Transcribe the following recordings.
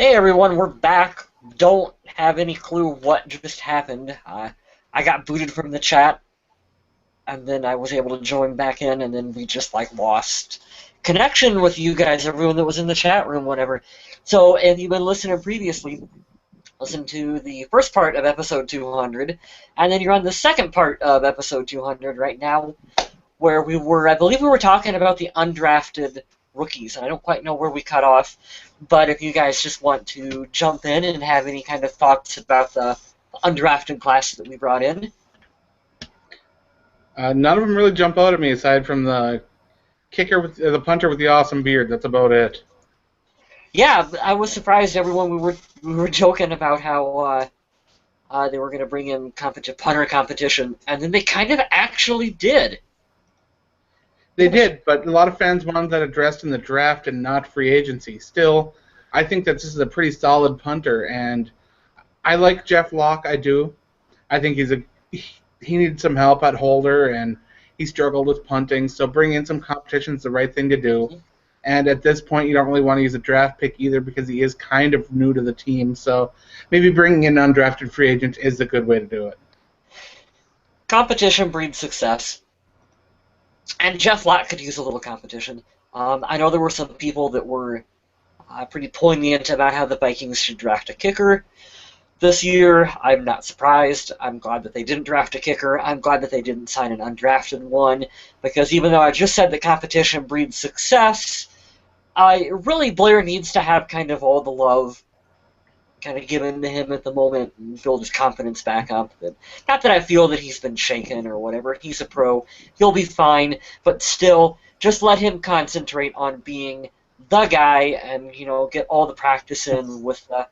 Hey everyone, we're back. Don't have any clue what just happened. I got booted from the chat, and then I was able to join back in, and then we just lost connection with you guys, everyone that was in the chat room, whatever. So if you've been listening previously, listen to the first part of episode 200, and then you're on the second part of episode 200 right now, where I believe we were talking about the undrafted rookies, and I don't quite know where we cut off, but if you guys just want to jump in and have any kind of thoughts about the undrafted class that we brought in. None of them really jump out at me aside from the the punter with the awesome beard. That's about it. Yeah, I was surprised, everyone. We were joking about how they were going to bring in punter competition, and then they kind of actually did. They did, but a lot of fans wanted that addressed in the draft and not free agency. Still, I think that this is a pretty solid punter, and I like Jeff Locke. I do. I think he needs some help at holder, and he struggled with punting. So bringing in some competition is the right thing to do. And at this point, you don't really want to use a draft pick either because he is kind of new to the team. So maybe bringing in an undrafted free agent is a good way to do it. Competition breeds success. And Jeff Lott could use a little competition. I know there were some people that were pretty poignant about how the Vikings should draft a kicker this year. I'm not surprised. I'm glad that they didn't draft a kicker. I'm glad that they didn't sign an undrafted one, because even though I just said that competition breeds success, really Blair needs to have kind of all the love kind of given to him at the moment and build his confidence back up. But not that I feel that he's been shaken or whatever. He's a pro. He'll be fine. But still, just let him concentrate on being the guy and, get all the practice in with not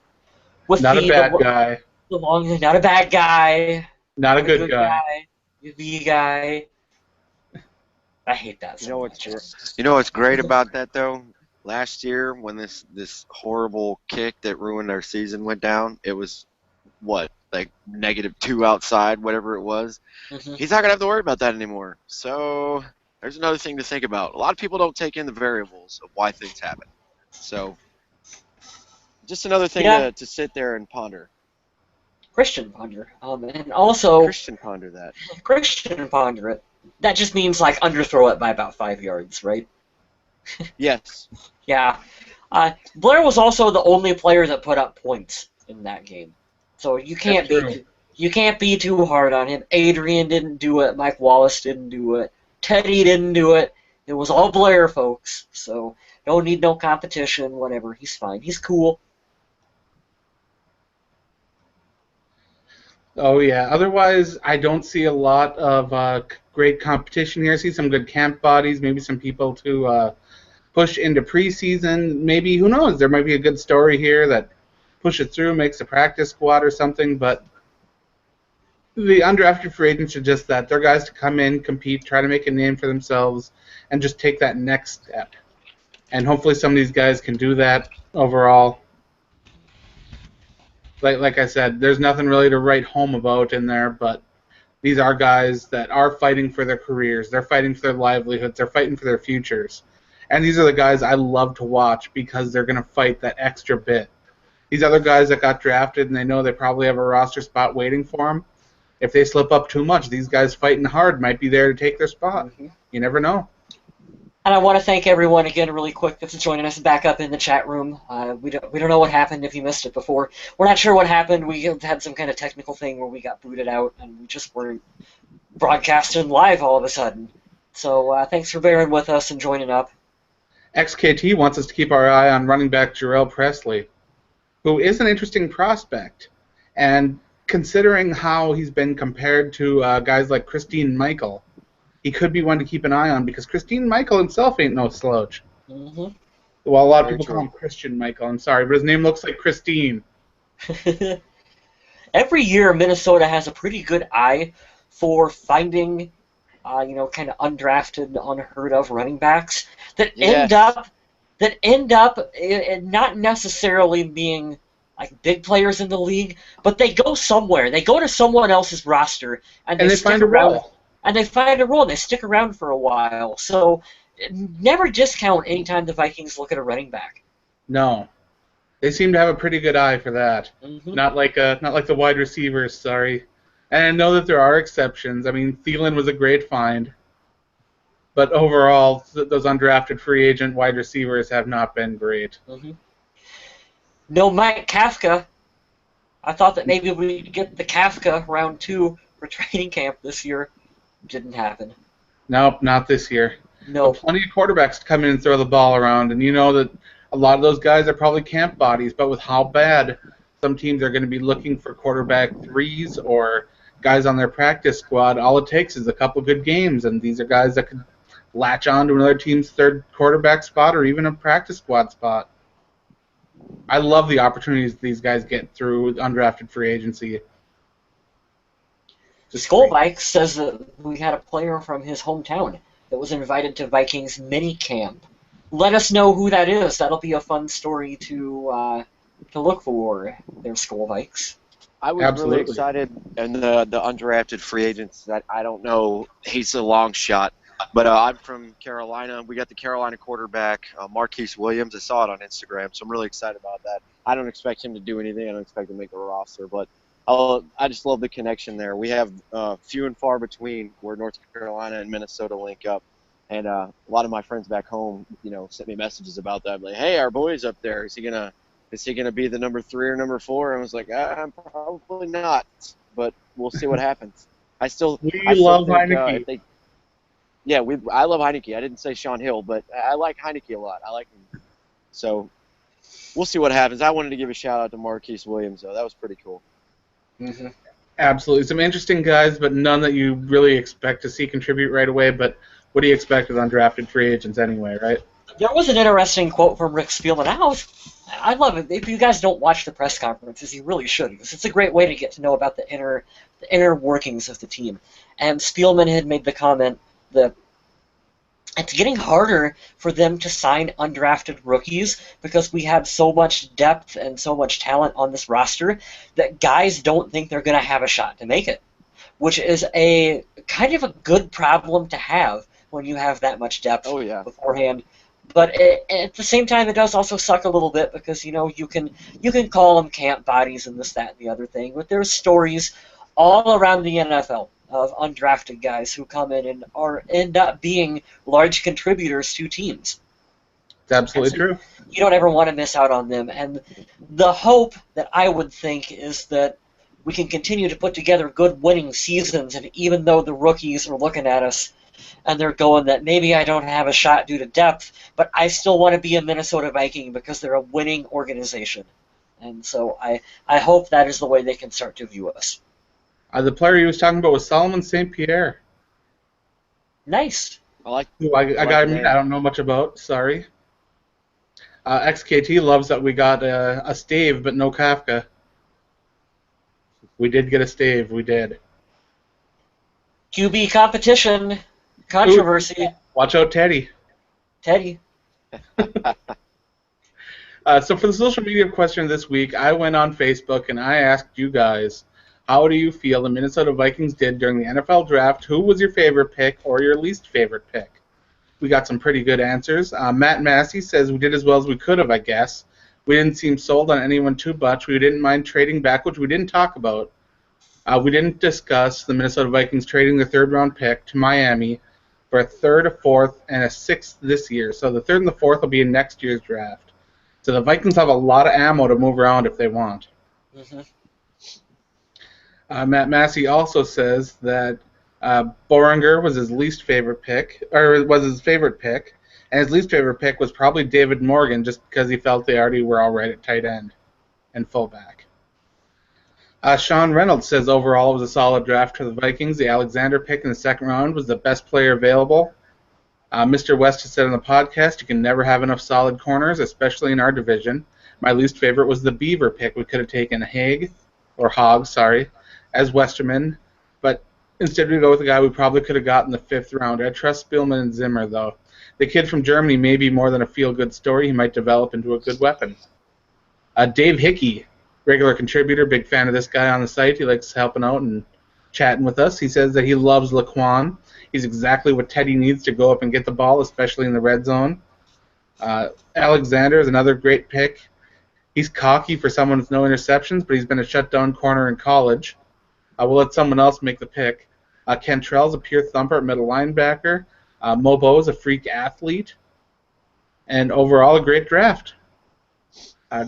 a bad guy. Not a bad guy. Not a good guy. The guy. I hate that so much. You know what's great about that, though? Last year, when this horrible kick that ruined our season went down, it was, -2 outside, whatever it was. Mm-hmm. He's not going to have to worry about that anymore. So there's another thing to think about. A lot of people don't take in the variables of why things happen. So just another thing to sit there and ponder. Christian ponder. And also... Christian ponder that. Christian ponder it. That just means, underthrow it by about 5 yards, right? Yes. Yeah. Blair was also the only player that put up points in that game. So you can't be too hard on him. Adrian didn't do it. Mike Wallace didn't do it. Teddy didn't do it. It was all Blair, folks. So don't need no competition, whatever. He's fine. He's cool. Oh, yeah. Otherwise, I don't see a lot of great competition here. I see some good camp bodies, maybe some people to push into preseason. Maybe, who knows, there might be a good story here that pushes through, makes a practice squad or something, but the undrafted free agents are just that. They're guys to come in, compete, try to make a name for themselves, and just take that next step. And hopefully some of these guys can do that overall. Like I said, there's nothing really to write home about in there, but these are guys that are fighting for their careers. They're fighting for their livelihoods. They're fighting for their futures. And these are the guys I love to watch because they're going to fight that extra bit. These other guys that got drafted and they know they probably have a roster spot waiting for them, if they slip up too much, these guys fighting hard might be there to take their spot. Mm-hmm. You never know. And I want to thank everyone again really quick that's joining us back up in the chat room. We don't know what happened if you missed it before. We're not sure what happened. We had some kind of technical thing where we got booted out and we just weren't broadcasting live all of a sudden. So thanks for bearing with us and joining up. XKT wants us to keep our eye on running back Jarrell Presley, who is an interesting prospect. And considering how he's been compared to guys like Christine Michael, he could be one to keep an eye on because Christine Michael himself ain't no slouch. Mm-hmm. Well, a lot of people call him Christian Michael. I'm sorry, but his name looks like Christine. Every year, Minnesota has a pretty good eye for finding, kind of undrafted, unheard of running backs that end up not necessarily being big players in the league, but they go somewhere. They go to someone else's roster and they find a role. And they find a role, and they stick around for a while. So never discount any time the Vikings look at a running back. No. They seem to have a pretty good eye for that. Mm-hmm. Not like the wide receivers, sorry. And I know that there are exceptions. I mean, Thielen was a great find. But overall, those undrafted free agent wide receivers have not been great. Mm-hmm. No Mike Kafka. I thought that maybe we'd get the Kafka round 2 for training camp this year. Didn't happen. Nope, not this year. No. But plenty of quarterbacks to come in and throw the ball around, and you know that a lot of those guys are probably camp bodies, but with how bad some teams are going to be looking for quarterback threes or guys on their practice squad, all it takes is a couple good games, and these are guys that could latch on to another team's third quarterback spot or even a practice squad spot. I love the opportunities these guys get through undrafted free agency. Skullbike says that we had a player from his hometown that was invited to Vikings mini camp. Let us know who that is. That'll be a fun story to look for. There, Skullbikes. I was really excited, and the undrafted free agents that I don't know, he's a long shot. But I'm from Carolina. We got the Carolina quarterback, Marquise Williams. I saw it on Instagram, so I'm really excited about that. I don't expect him to do anything. I don't expect him to make a roster, but I just love the connection there. We have few and far between where North Carolina and Minnesota link up, and a lot of my friends back home, sent me messages about that, like, "Hey, our boy's up there. Is he gonna be the number 3 or number 4?" And I was like, "I'm probably not, but we'll see what happens." I still love think, Heineke. I love Heineke. I didn't say Sean Hill, but I like Heineke a lot. I like him. So we'll see what happens. I wanted to give a shout out to Marquise Williams, though. That was pretty cool. Mm-hmm. Absolutely. Some interesting guys, but none that you really expect to see contribute right away. But what do you expect with undrafted free agents anyway, right? There was an interesting quote from Rick Spielman. I love it. If you guys don't watch the press conferences, you really should. It's a great way to get to know about the inner workings of the team. And Spielman had made the comment that it's getting harder for them to sign undrafted rookies because we have so much depth and so much talent on this roster that guys don't think they're going to have a shot to make it, which is a kind of a good problem to have when you have that much depth beforehand. But at the same time, it does also suck a little bit because you can call them camp bodies and this, that, and the other thing. But there's stories all around the NFL of undrafted guys who come in and end up being large contributors to teams. It's absolutely true. You don't ever want to miss out on them. And the hope that I would think is that we can continue to put together good winning seasons, and even though the rookies are looking at us and they're going that maybe I don't have a shot due to depth, but I still want to be a Minnesota Viking because they're a winning organization. And so I hope that is the way they can start to view us. The player he was talking about was Solomon St. Pierre. Nice. I got him. I don't know much about. Sorry. XKT loves that we got a stave, but no Kafka. We did get a stave. We did. QB competition controversy. Ooh, watch out, Teddy. Teddy. So for the social media question this week, I went on Facebook and I asked you guys, how do you feel the Minnesota Vikings did during the NFL draft? Who was your favorite pick or your least favorite pick? We got some pretty good answers. Matt Massey says we did as well as we could have, I guess. We didn't seem sold on anyone too much. We didn't mind trading back, which we didn't talk about. We didn't discuss the Minnesota Vikings trading their third-round pick to Miami for a third, a fourth, and a sixth this year. So the third and the fourth will be in next year's draft. So the Vikings have a lot of ammo to move around if they want. Mm-hmm. Matt Massey also says that Boringer was his least favorite pick, or was his favorite pick, and his least favorite pick was probably David Morgan, just because he felt they already were all right at tight end and fullback. Sean Reynolds says overall it was a solid draft for the Vikings. The Alexander pick in the second round was the best player available. Mr. West has said on the podcast, you can never have enough solid corners, especially in our division. My least favorite was the Beaver pick. We could have taken Hogg, as Westerman, but instead we go with a guy we probably could have gotten in the fifth round. I trust Spielman and Zimmer, though. The kid from Germany may be more than a feel-good story. He might develop into a good weapon. Dave Hickey, regular contributor, big fan of this guy on the site. He likes helping out and chatting with us. He says that he loves Laquan. He's exactly what Teddy needs to go up and get the ball, especially in the red zone. Alexander is another great pick. He's cocky for someone with no interceptions, but he's been a shutdown corner in college. We'll let someone else make the pick. Cantrell's a pure thumper at middle linebacker. Mobo's a freak athlete. And overall, a great draft.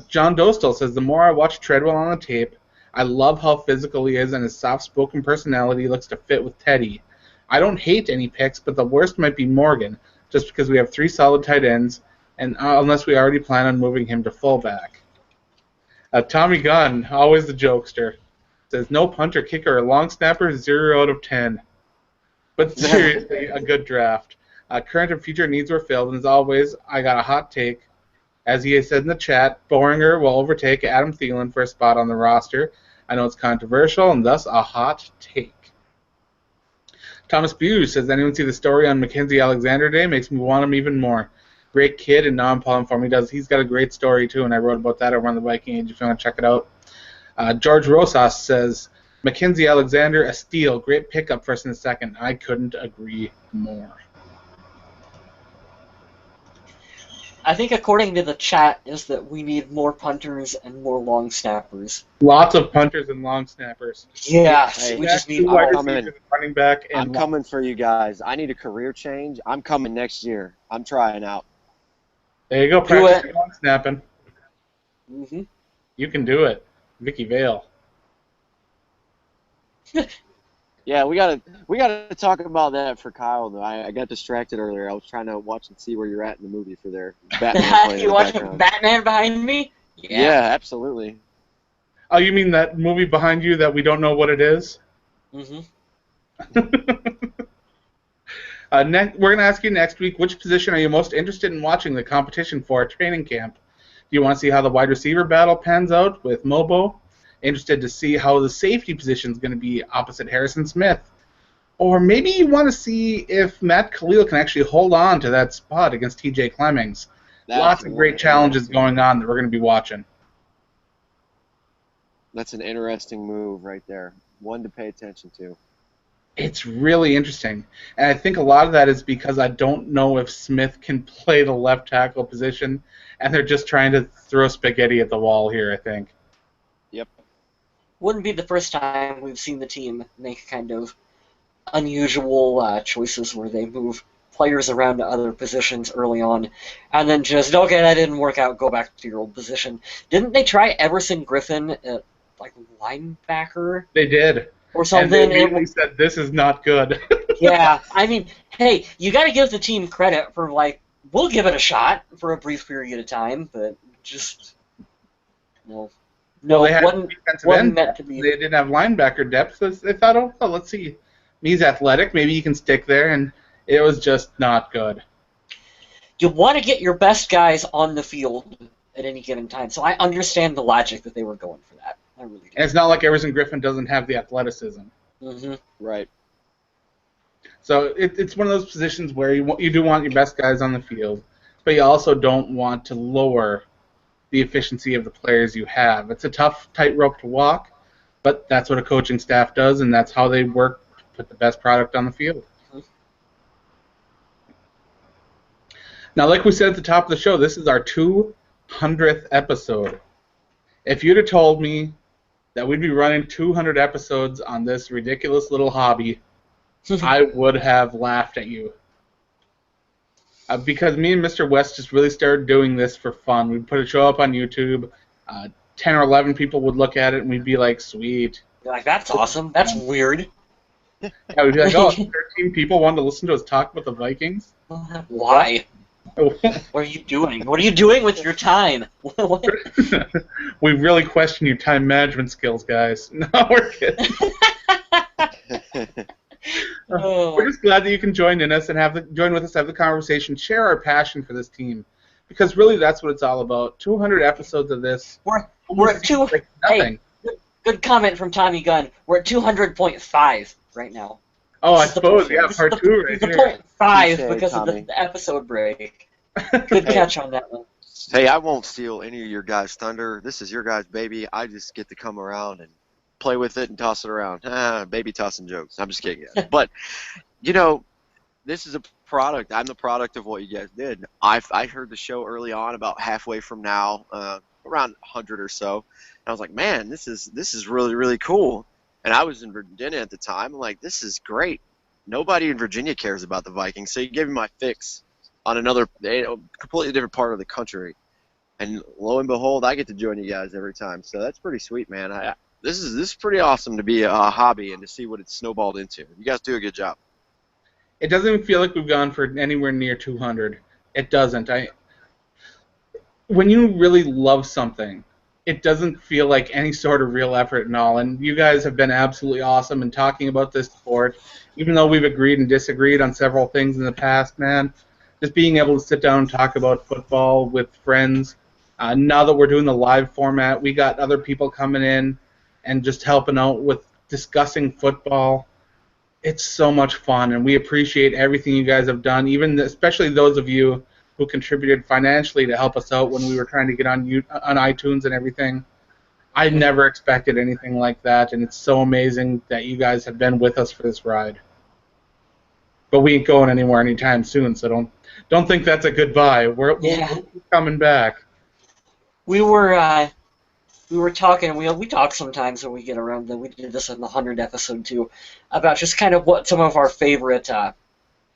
John Dostal says, the more I watch Treadwell on the tape, I love how physical he is, and his soft-spoken personality looks to fit with Teddy. I don't hate any picks, but the worst might be Morgan, just because we have 3 solid tight ends, and unless we already plan on moving him to fullback. Tommy Gunn, always the jokester, says, no punter, kicker, or long snapper, 0 out of 10. But seriously, a good draft. Current and future needs were filled, and as always, I got a hot take. As he said in the chat, Boringer will overtake Adam Thielen for a spot on the roster. I know it's controversial, and thus a hot take. Thomas Buse says, anyone see the story on Mackenzie Alexander Day? Makes me want him even more. Great kid and non-palm form. He's got a great story, too, and I wrote about that over on the Viking Age if you want to check it out. George Rosas says, Mackenzie Alexander, a steal. Great pickup first and second. I couldn't agree more. I think according to the chat is that we need more punters and more long snappers. Lots of punters and long snappers. Yeah, Hey, we just need running back. And I'm coming for you guys. I need a career change. I'm coming next year. I'm trying out. There you go, practice long snapping. Mm-hmm. You can do it. Vicky Vale. Yeah, we gotta talk about that for Kyle though. I got distracted earlier. I was trying to watch and see where you're at in the movie for there. Batman You watching Batman behind me? Yeah, absolutely. Oh, you mean that movie behind you that we don't know what it is? Mm-hmm. We're going to ask you next week, which position are you most interested in watching the competition for at training camp? Do you want to see how the wide receiver battle pans out with Mobo? Interested to see how the safety position is going to be opposite Harrison Smith? Or maybe you want to see if Matt Khalil can actually hold on to that spot against TJ Clemmings. Lots of great challenges going on that we're going to be watching. That's an interesting move right there. One to pay attention to. It's really interesting. And I think a lot of that is because I don't know if Smith can play the left tackle position, and they're just trying to throw spaghetti at the wall here, I think. Yep. Wouldn't be the first time we've seen the team make kind of unusual choices where they move players around to other positions early on, and then just, okay, that didn't work out, go back to your old position. Didn't they try Everson Griffin at, like, linebacker? They did. Or something. And they really said, this is not good. Yeah, I mean, hey, you got to give the team credit for, like, we'll give it a shot for a brief period of time, but just, no, they had wasn't meant to be. They didn't have linebacker depth, so they thought, oh, well, let's see. He's athletic, maybe he can stick there, and it was just not good. You want to get your best guys on the field at any given time, so I understand the logic that they were going for that. I really do. And it's not like Everson Griffin doesn't have the athleticism. Mm-hmm. Right. So it's one of those positions where you do want your best guys on the field, but you also don't want to lower the efficiency of the players you have. It's a tough tightrope to walk, but that's what a coaching staff does, and that's how they work to put the best product on the field. Mm-hmm. Now, like we said at the top of the show, this is our 200th episode. If you'd have told me that we'd be running 200 episodes on this ridiculous little hobby, I would have laughed at you. Because me and Mr. West just really started doing this for fun. We'd put a show up on YouTube. 10 or 11 people would look at it, and we'd be like, sweet. You're like, that's awesome. That's weird. Yeah, we'd be like, oh, 13 people wanted to listen to us talk about the Vikings? Why? What are you doing? What are you doing with your time? We really question your time management skills, guys. No, we're kidding. We're just glad that you can join with us, have the conversation, share our passion for this team, because really that's what it's all about. 200 episodes of this. We're at two. Like nothing. Hey, good comment from Tommy Gunn. We're at 200.5 right now. Oh, I suppose, yeah, part 2 right here. The 0.5 because of the episode break. Good catch on that one. Hey, I won't steal any of your guys' thunder. This is your guys' baby. I just get to come around and play with it and toss it around. Baby tossing jokes. I'm just kidding. But, this is a product. I'm the product of what you guys did. I heard the show early on, about halfway from now. around 100 or so. And I was like, man, this is really, really cool. And I was in Virginia at the time. I'm like, this is great. Nobody in Virginia cares about the Vikings. So you gave me my fix on another completely different part of the country. And lo and behold, I get to join you guys every time. So that's pretty sweet, man. This is pretty awesome to be a hobby and to see what it's snowballed into. You guys do a good job. It doesn't feel like we've gone for anywhere near 200. It doesn't. When you really love something, it doesn't feel like any sort of real effort and all. And you guys have been absolutely awesome in talking about this sport, even though we've agreed and disagreed on several things in the past, man. Just being able to sit down and talk about football with friends. Now that we're doing the live format, we got other people coming in and just helping out with discussing football. It's so much fun, and we appreciate everything you guys have done, especially those of you who contributed financially to help us out when we were trying to get on iTunes and everything. I never expected anything like that, and it's so amazing that you guys have been with us for this ride. But we ain't going anywhere anytime soon, so don't think that's a goodbye. We're coming back. We were talking. We talk sometimes when we get around. We did this in the 100th episode too, about just kind of what some of our favorite,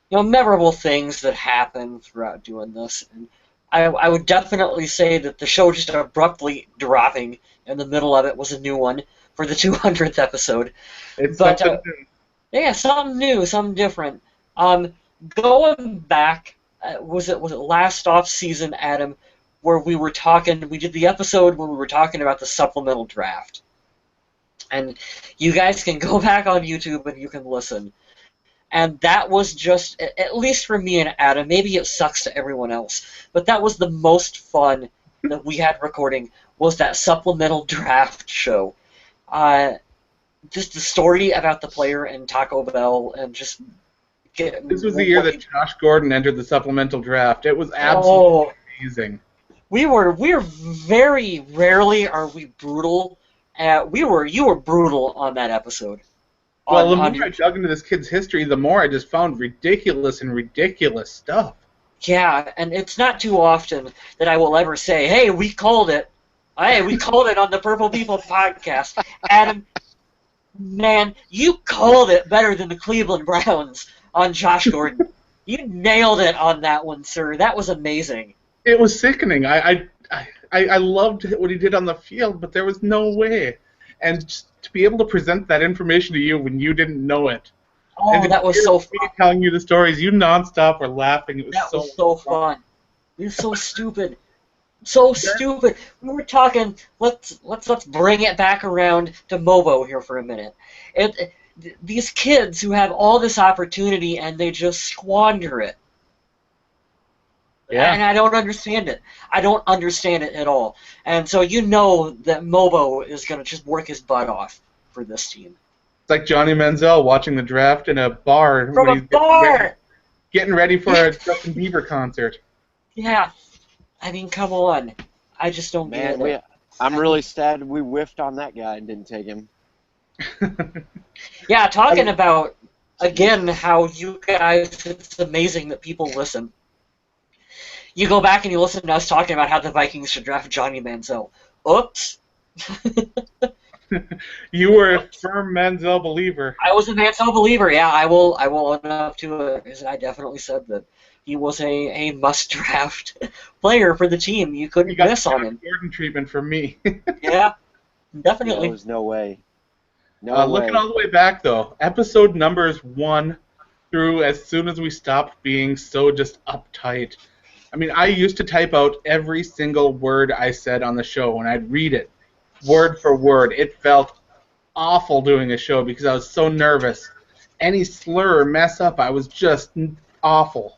memorable things that happened throughout doing this. And I would definitely say that the show just abruptly dropping in the middle of it was a new one for the 200th episode. It's something new. Yeah, something new, something different. Going back, was it last off season, Adam, where we did the episode where we were talking about the supplemental draft. And you guys can go back on YouTube and you can listen. And that was just, at least for me and Adam, maybe it sucks to everyone else, but that was the most fun that we had recording, was that supplemental draft show. Just the story about the player and Taco Bell, and just this was the year that Josh Gordon entered the supplemental draft. It was absolutely amazing. We were very rarely are we brutal. You were brutal on that episode. Well, the more I dug into this kid's history, the more I just found ridiculous stuff. Yeah, and it's not too often that I will ever say, "Hey, we called it. Hey, we called it on the Purple People podcast." Adam, man, you called it better than the Cleveland Browns on Josh Gordon. You nailed it on that one, sir. That was amazing. It was sickening. I loved what he did on the field, but there was no way. And just to be able to present that information to you when you didn't know it. Oh, that was so fun. Telling you the stories, you nonstop were laughing. It was so fun. It was so stupid. So stupid. We were talking. Let's bring it back around to Mobo here for a minute. These kids who have all this opportunity and they just squander it. Yeah. And I don't understand it. I don't understand it at all. And so you know that Mobo is going to just work his butt off for this team. It's like Johnny Manziel watching the draft in a bar. From a bar! Getting ready for a Justin Bieber concert. Yeah. I mean, come on. I just don't get it. I'm really sad we whiffed on that guy and didn't take him. Yeah, talking about, again, how you guys, it's amazing that people listen. You go back and you listen to us talking about how the Vikings should draft Johnny Manziel. Oops. You were a firm Manziel believer. I was a Manziel believer, yeah. I will own up to it. I definitely said that he was a must-draft player for the team. You couldn't miss on him. Gordon treatment from me. Yeah, definitely. There was no way. No way. Looking all the way back, though, episode numbers 1 through as soon as we stopped being so just uptight. I mean, I used to type out every single word I said on the show, and I'd read it word for word. It felt awful doing a show because I was so nervous. Any slur or mess up, I was just awful.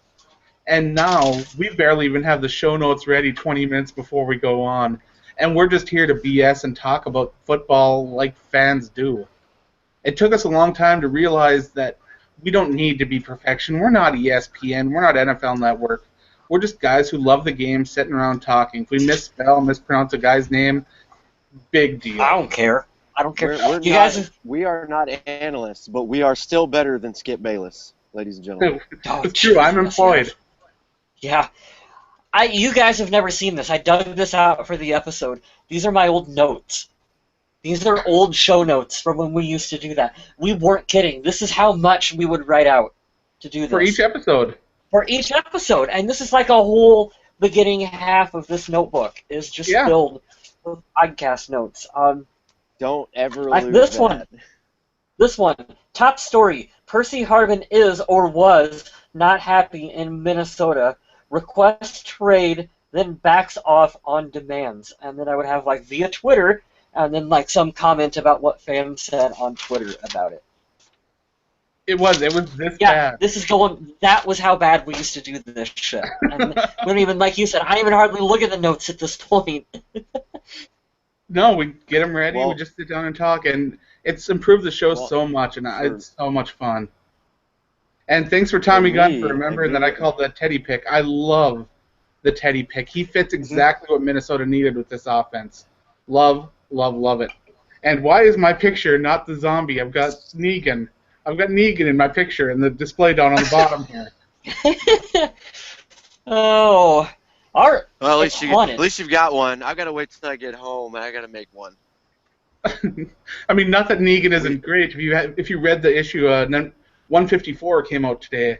And now, we barely even have the show notes ready 20 minutes before we go on. And we're just here to BS and talk about football like fans do. It took us a long time to realize that we don't need to be perfection. We're not ESPN. We're not NFL Network. We're just guys who love the game, sitting around talking. If we mispronounce a guy's name, big deal. I don't care. I don't care. We are not analysts, but we are still better than Skip Bayless, ladies and gentlemen. It's true. I'm employed. Yeah. You guys have never seen this. I dug this out for the episode. These are my old notes. These are old show notes from when we used to do that. We weren't kidding. This is how much we would write out to do this. For each episode. For each episode. And this is like a whole beginning half of this notebook is just filled with podcast notes. Don't ever like lose this that. one. This one. Top story. Percy Harvin is or was not happy in Minnesota. Requests trade, then backs off on demands. And then I would have like via Twitter, and then like some comment about what fans said on Twitter about it. It was this bad. This is going. That was how bad we used to do this shit. And we don't even, like you said, I even hardly look at the notes at this point. No, we get them ready. We just sit down and talk, and it's improved the show so much, and it's so much fun. And thanks for Tommy Gunn for remembering that I called the Teddy pick. I love the Teddy pick. He fits exactly what Minnesota needed with this offense. Love, love, love it. And why is my picture not the zombie? I've got Negan. I've got Negan in my picture in the display down on the bottom here. Oh, Art. Well, at least you've got one. I gotta wait till I get home, and I gotta make one. I mean, not that Negan isn't great. If you read the issue, 154 came out today,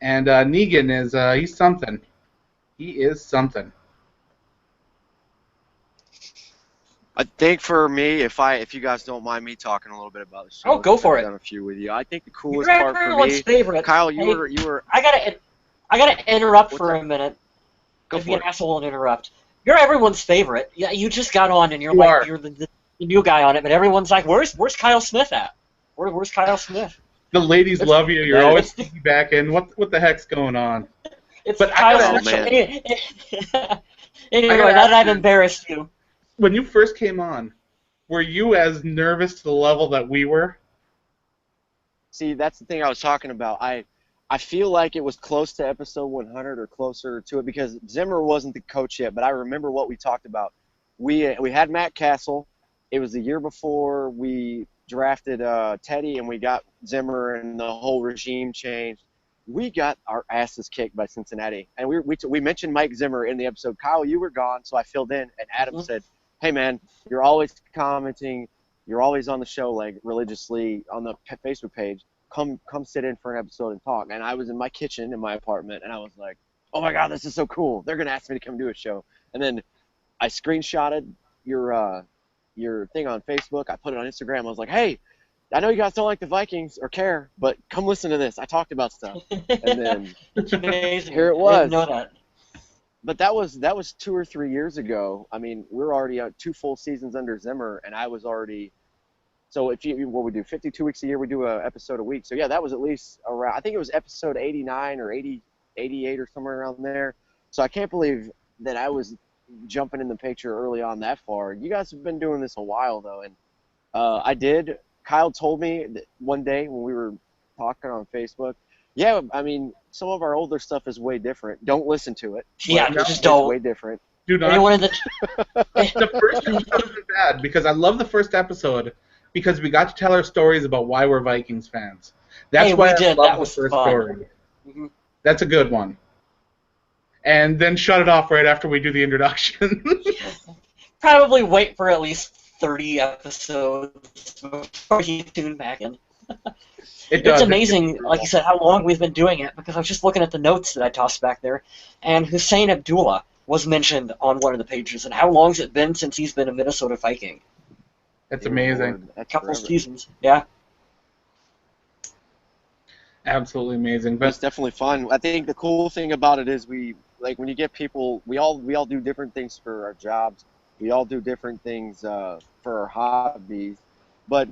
and Negan is he's something. He is something. I think for me, if you guys don't mind me talking a little bit about the show, go for it. I've done a few with you. I think the coolest part for me, favorite. Kyle, you were. I gotta interrupt for a minute. Go If for you're it. an asshole and interrupt. You're everyone's favorite. Yeah, you just got on and you're the new guy on it, but everyone's like, "Where's Kyle Smith at? Where's Kyle Smith?" The ladies love you. You're always piggybacking. What the heck's going on? It's Kyle Smith. Anyway, now that I've embarrassed you. When you first came on, were you as nervous to the level that we were? See, that's the thing I was talking about. I feel like it was close to episode 100 or closer to it because Zimmer wasn't the coach yet, but I remember what we talked about. We had Matt Castle. It was the year before we drafted Teddy and we got Zimmer and the whole regime changed. We got our asses kicked by Cincinnati. And we mentioned Mike Zimmer in the episode. Kyle, you were gone, so I filled in. And Adam said, "Hey, man, you're always commenting. You're always on the show like religiously on the Facebook page. Come sit in for an episode and talk." And I was in my kitchen in my apartment, and I was like, "Oh my God, this is so cool! They're gonna ask me to come do a show." And then I screenshotted your thing on Facebook. I put it on Instagram. I was like, "Hey, I know you guys don't like the Vikings or care, but come listen to this. I talked about stuff." And then here it was. I didn't know that. But that was 2 or 3 years ago. I mean, we're already 2 full seasons under Zimmer, and I was already. So if what we do, 52 weeks a year, we do an episode a week. So yeah, that was at least around. I think it was episode 89 or 88 or somewhere around there. So I can't believe that I was jumping in the picture early on that far. You guys have been doing this a while though, and I did. Kyle told me that one day when we were talking on Facebook, yeah, I mean, some of our older stuff is way different. Don't listen to it. Yeah, just don't. It's way different. Do not. The first episode was bad because I love the first episode because we got to tell our stories about why we're Vikings fans. That's why I love the first story. Mm-hmm. That's a good one. And then shut it off right after we do the introduction. Probably wait for at least 30 episodes before you tune back in. It's amazing, like you said, how long we've been doing it, because I was just looking at the notes that I tossed back there, and Hussein Abdullah was mentioned on one of the pages, and how long's it been since he's been a Minnesota Viking? That's amazing. A couple seasons, yeah. Absolutely amazing. But it's definitely fun. I think the cool thing about it is when you get people, we all do different things for our jobs. We all do different things for our hobbies, but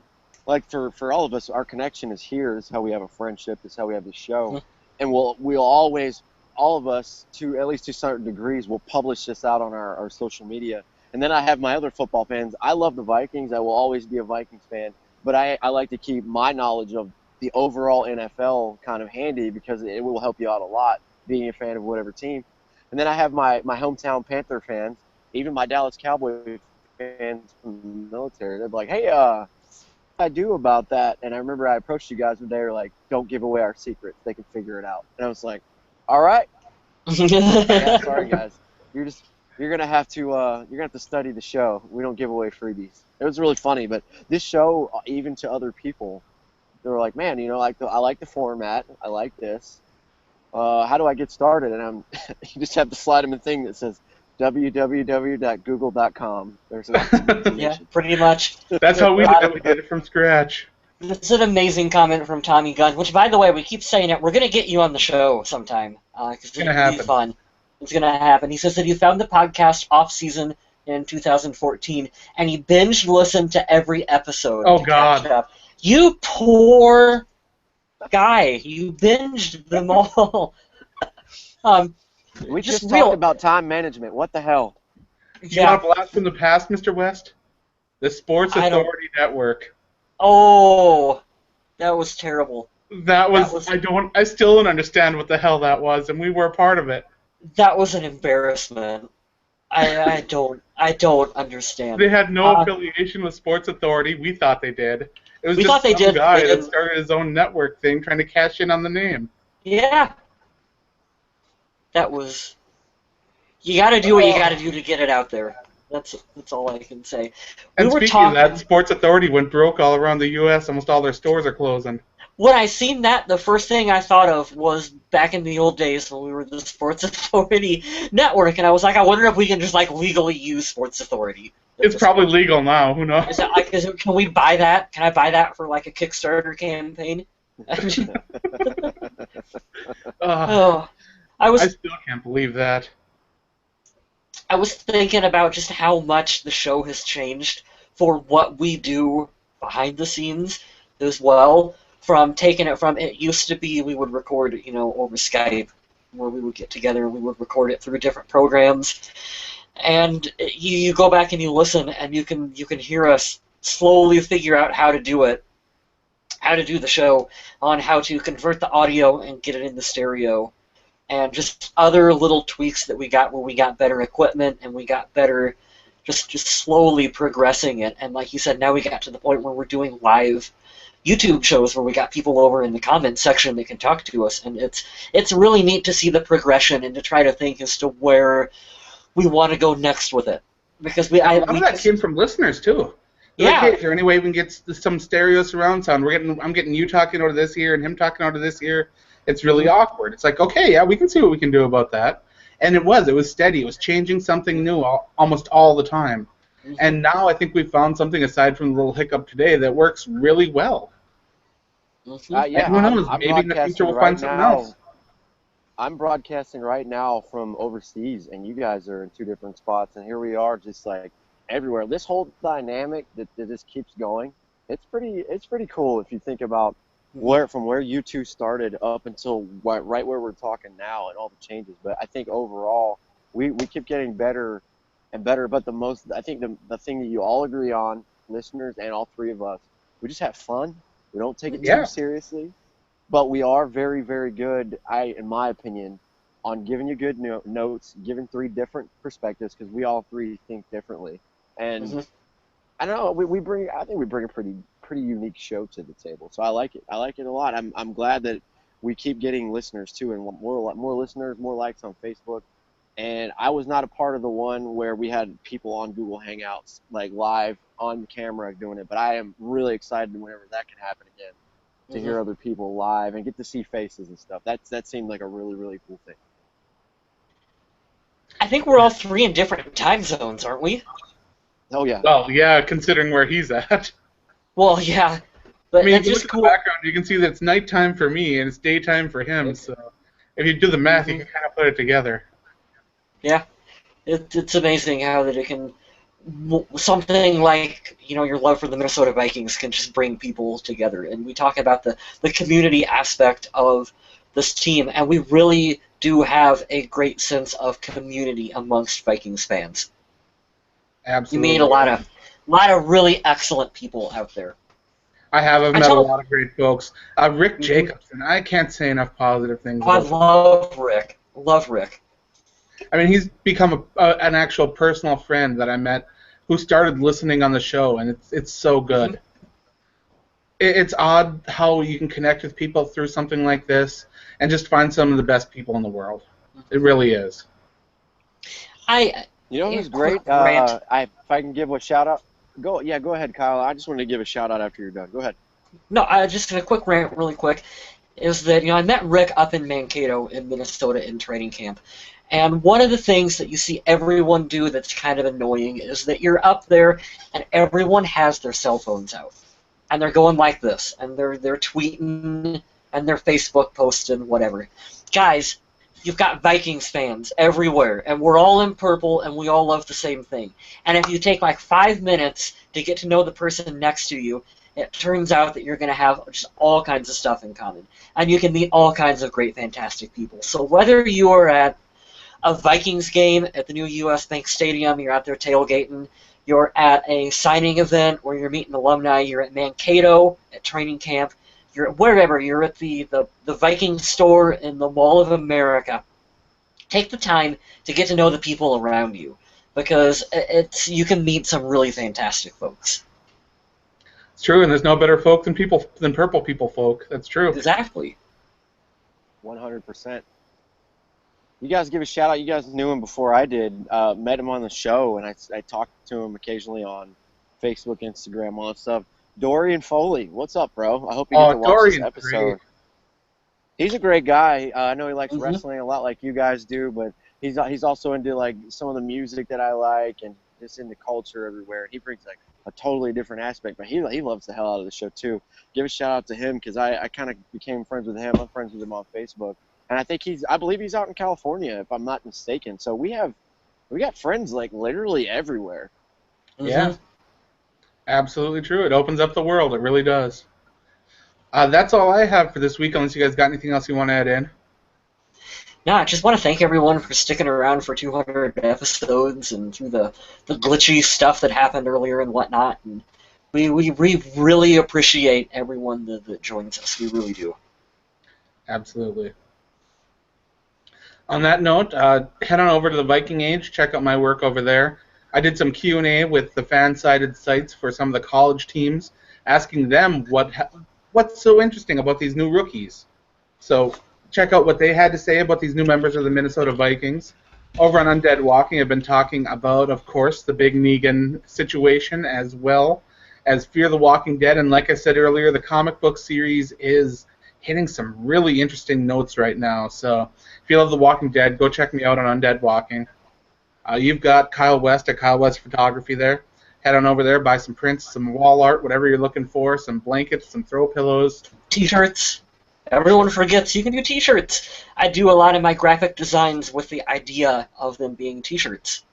like for all of us, our connection is here. This is how we have a friendship. This is how we have the show, and we'll always, all of us, at least to certain degrees, will publish this out on our social media. And then I have my other football fans. I love the Vikings. I will always be a Vikings fan, but I like to keep my knowledge of the overall NFL kind of handy because it will help you out a lot being a fan of whatever team. And then I have my hometown Panther fans, even my Dallas Cowboy fans from the military. They're like, "Hey, what I do about that?" And I remember I approached you guys one day. They were like, "Don't give away our secrets. They can figure it out." And I was like, "All right." Yeah, sorry guys. You're gonna have to study the show. We don't give away freebies. It was really funny, but this show, even to other people, they were like, "Man, I like the format. I like this. How do I get started?" And you just have to slide them a thing that says www.google.com. There's an explanation. Yeah, pretty much. That's how we did it. We did it from scratch. This is an amazing comment from Tommy Gunn, which, by the way, we keep saying it. We're going to get you on the show sometime, because it's going to be fun. It's going to happen. He says that he found the podcast off-season in 2014, and he binge-listened to every episode. Oh, God. You poor guy. You binged them all. We just talked about time management. What the hell? You want a blast from the past, Mr. West? The Sports Authority Network. Oh, that was terrible. That was I still don't understand what the hell that was, and we were a part of it. That was an embarrassment. I don't understand. They had no affiliation with Sports Authority. We thought they did. It was just some guy that started his own network thing trying to cash in on the name. Yeah. That was... You gotta do what you gotta do to get it out there. That's all I can say. And speaking of that, Sports Authority went broke all around the U.S. Almost all their stores are closing. When I seen that, the first thing I thought of was back in the old days when we were the Sports Authority network, and I was like, I wonder if we can just legally use Sports Authority. It's probably legal now. Who knows? Can we buy that? Can I buy that for a Kickstarter campaign? I still can't believe that. I was thinking about just how much the show has changed for what we do behind the scenes as well. From taking it from, it used to be we would record, over Skype, where we would get together and we would record it through different programs. And you go back and you listen, and you can hear us slowly figure out how to do it, how to do the show, on how to convert the audio and get it into stereo. And just other little tweaks that we got where we got better equipment and we got better just slowly progressing it. And like you said, now we got to the point where we're doing live YouTube shows where we got people over in the comment section that can talk to us. And it's really neat to see the progression and to try to think as to where we want to go next with it. Because a lot of that came from listeners, too. Yeah. Like, hey, is there any way we can get some stereo surround sound? I'm getting you talking over this ear and him talking over this ear. It's really awkward. It's like, okay, yeah, we can see what we can do about that. And it was steady. It was changing something new almost all the time. Mm-hmm. And now I think we've found something aside from the little hiccup today that works really well. Mm-hmm. Yeah, who knows? Maybe in the future we'll find something else. I'm broadcasting right now from overseas, and you guys are in two different spots, and here we are just everywhere. This whole dynamic that just keeps going, it's pretty cool if you think about from where you two started up until right where we're talking now and all the changes. But I think overall we keep getting better and better. But I think the thing that you all agree on, listeners and all three of us, we just have fun. We don't take it too seriously, but we are very, very good, in my opinion, on giving you good notes, giving three different perspectives, because we all three think differently. And I don't know, I think we bring a pretty unique show to the table. So I like it. I like it a lot. I'm glad that we keep getting listeners too, and more listeners, more likes on Facebook. And I was not a part of the one where we had people on Google Hangouts live on camera doing it, but I am really excited whenever that can happen again, to hear other people live and get to see faces and stuff. That seemed like a really, really cool thing. I think we're all three in different time zones, aren't we? Oh yeah. Well, yeah, considering where he's at. Well, yeah. But if you look at the background, you can see that it's nighttime for me and it's daytime for him. So if you do the math, you can kind of put it together. Yeah, it's amazing how that it can, something like, your love for the Minnesota Vikings can just bring people together. And we talk about the community aspect of this team, and we really do have a great sense of community amongst Vikings fans. Absolutely. You meet a lot of really excellent people out there. I have met a lot of great folks. Rick Jacobson, I can't say enough positive things about him. I love Rick. Love Rick. I mean, he's become an actual personal friend that I met who started listening on the show, and it's so good. It's odd how you can connect with people through something like this and just find some of the best people in the world. It really is. You know who's great? If I can give a shout out, go ahead, Kyle. I just wanted to give a shout out after you're done. Go ahead. No, just a quick rant, really quick, is that I met Rick up in Mankato in Minnesota in training camp, and one of the things that you see everyone do that's kind of annoying is that you're up there and everyone has their cell phones out, and they're going like this, and they're tweeting and they're Facebook posting, whatever. Guys, you've got Vikings fans everywhere, and we're all in purple, and we all love the same thing. And if you take like 5 minutes to get to know the person next to you, it turns out that you're going to have just all kinds of stuff in common. And you can meet all kinds of great, fantastic people. So whether you are at a Vikings game at the new U.S. Bank Stadium, you're out there tailgating, you're at a signing event where you're meeting alumni, you're at Mankato at training camp, you're wherever, you're at the Viking store in the Mall of America, take the time to get to know the people around you, because you can meet some really fantastic folks. It's true, and there's no better folk than purple people folk. That's true. Exactly. 100%. You guys give a shout out. You guys knew him before I did. Met him on the show, and I talked to him occasionally on Facebook, Instagram, all that stuff. Dorian Foley, what's up, bro? I hope you get to watch this episode. Great. He's a great guy. I know he likes wrestling a lot, like you guys do, but he's also into like some of the music that I like, and just into culture everywhere. He brings like a totally different aspect, but he loves the hell out of the show too. Give a shout out to him, because I kind of became friends with him. I'm friends with him on Facebook, and I believe he's out in California, if I'm not mistaken. So we got friends like literally everywhere. Yeah. Absolutely true. It opens up the world. It really does. That's all I have for this week, unless you guys got anything else you want to add in. No, I just want to thank everyone for sticking around for 200 episodes and through the glitchy stuff that happened earlier and whatnot. And we really appreciate everyone that joins us. We really do. Absolutely. On that note, head on over to the Viking Age. Check out my work over there. I did some Q&A with the fan-sided sites for some of the college teams, asking them what's so interesting about these new rookies. So check out what they had to say about these new members of the Minnesota Vikings. Over on Undead Walking, I've been talking about, of course, the Big Negan situation, as well as Fear the Walking Dead. And like I said earlier, the comic book series is hitting some really interesting notes right now. So if you love The Walking Dead, go check me out on Undead Walking. You've got Kyle West at Kyle West Photography there. Head on over there, buy some prints, some wall art, whatever you're looking for, some blankets, some throw pillows. T-shirts. Everyone forgets you can do T-shirts. I do a lot of my graphic designs with the idea of them being T-shirts,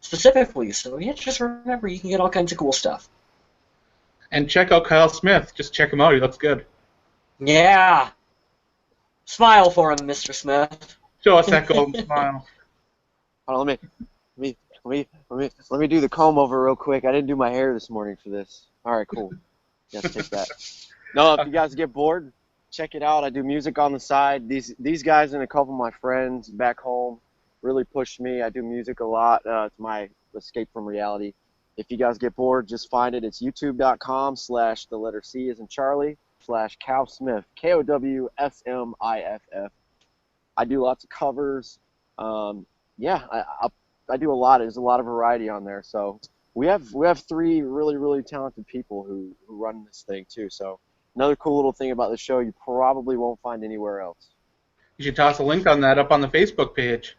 specifically. So yeah, just remember, you can get all kinds of cool stuff. And check out Kyle Smith. Just check him out. He looks good. Yeah. Smile for him, Mr. Smith. Show us that golden smile. Hold on, let me do the comb over real quick. I didn't do my hair this morning for this. All right, cool. Yes, take that. No, if you guys get bored, check it out. I do music on the side. These guys and a couple of my friends back home really pushed me. I do music a lot. It's my escape from reality. If you guys get bored, just find it. It's youtube.com/C as in Charlie /Cowsmith, KOWSMIFF. I do lots of covers. Yeah, I do a lot. There's a lot of variety on there. So we have 3 really, really talented people who run this thing too. So another cool little thing about the show you probably won't find anywhere else. You should toss a link on that up on the Facebook page.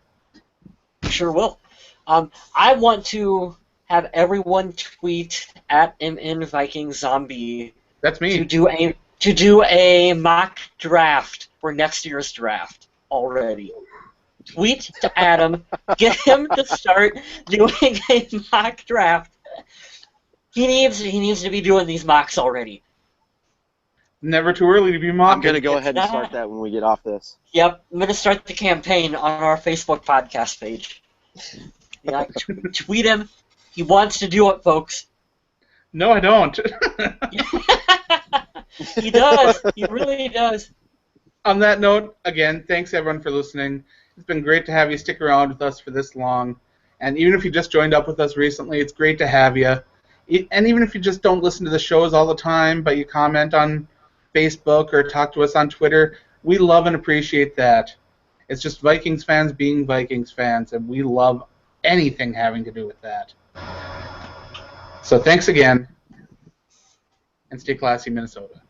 Sure will. I want to have everyone tweet at MNVikingZombie. That's me. To do a mock draft for next year's draft already. Tweet to Adam, get him to start doing a mock draft. He needs to be doing these mocks already. Never too early to be mocking. I'm gonna go ahead and start that when we get off this. Yep, I'm gonna start the campaign on our Facebook podcast page. Yeah, tweet him. He wants to do it, folks. No, I don't. He does. He really does. On that note, again, thanks everyone for listening. It's been great to have you stick around with us for this long. And even if you just joined up with us recently, it's great to have you. And even if you just don't listen to the shows all the time, but you comment on Facebook or talk to us on Twitter, we love and appreciate that. It's just Vikings fans being Vikings fans, and we love anything having to do with that. So thanks again, and stay classy, Minnesota.